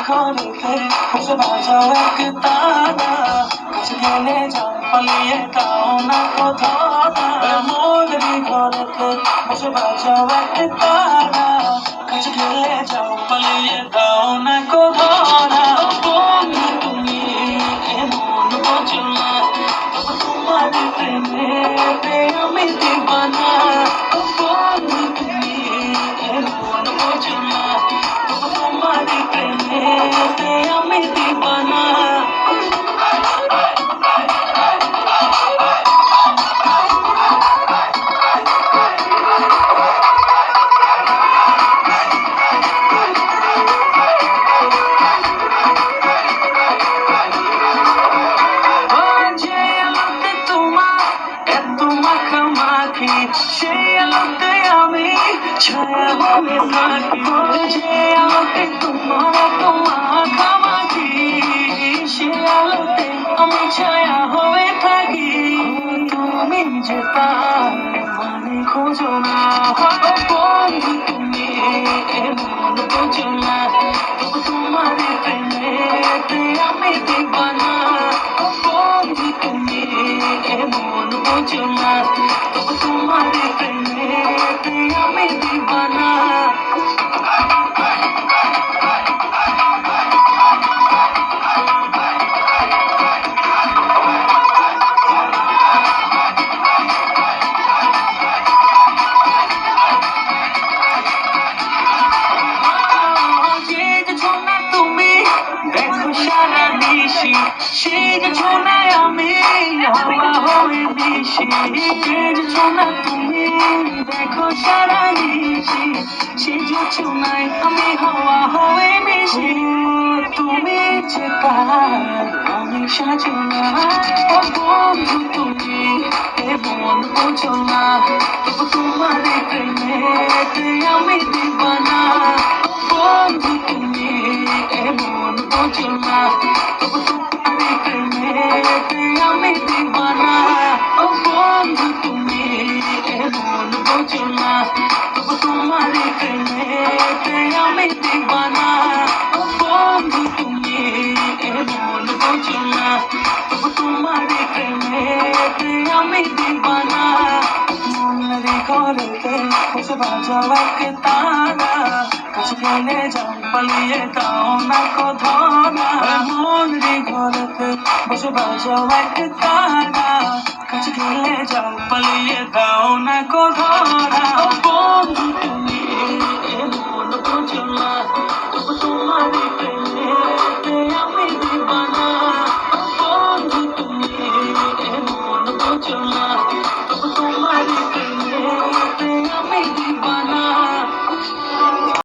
ঘরেতে বসে বাজাও এক তারা, কাছে গেলে যাও পালিয়ে দাও না কোথাও না। মনেরই ঘরেতে বসে বাজাও এক তারা, কাছে গেলে যাও পালিয়ে দাও না কোথাও না। বন্ধু তুমি এমন বোঝো না, তবু তোমার প্রেমেতে আমি দিবানা। বন্ধু তুমি এমন বোঝো না, তবু তোমার প্রেমেতে আমি দিবানা। যে আলোতে তোমার এত মাখামাখি, সেই আলোতে আমি ছায়া হয়ে থাকি। যে আলোতে তোমার এত মাখামাখি, সেই আলোতে আমি ছায়া হয়ে থাকি। তুমি যে তার মানে খোঁজো না, বন্ধু তুমি এমন বোঝো না, তবু তোমার প্রেমেতে আমি দিবানা। বন্ধু তুমি এমন বোঝো না, তবু তোমার প্রেমেতে আমি দিবানা। যে যে ছোনা তুমি দেখো সারা নিশি, সেই যে ছোনায় আমি হাওয়া হয়ে মিশি। যে যে ছোনা তুমি দেখো সারা নিশি, সেই যে ছোনায় আমি হাওয়া হয়ে মিশি। তুমি যে তার আমি সাজনা, ও বন্ধু তুমি এমন বোঝো না, তবু তোমার প্রেমেতে আমি দিবানা। বন্ধু তুমি এমন বোঝো না, তবু তোমার প্রেমেতে আমি দিবানা। বন্ধু তুমি এমন বোঝো না, তবু তোমার প্রেমেতে আমি দিবানা। বন্ধু তুমি এমন বোঝো না, তবু তোমার প্রেমেতে আমি দিবানা। মনেরই ঘরেতে বসে বাজাও এক তারা, কাছে গেলে যাও পালিয়ে দাও না কোথাও না। মনেরই ঘরেতে বসে বাজাও এক তারা, কাছে গেলে যাও পালিয়ে দাও না কোথাও না। বন্ধু তুমি এমন বোঝো না,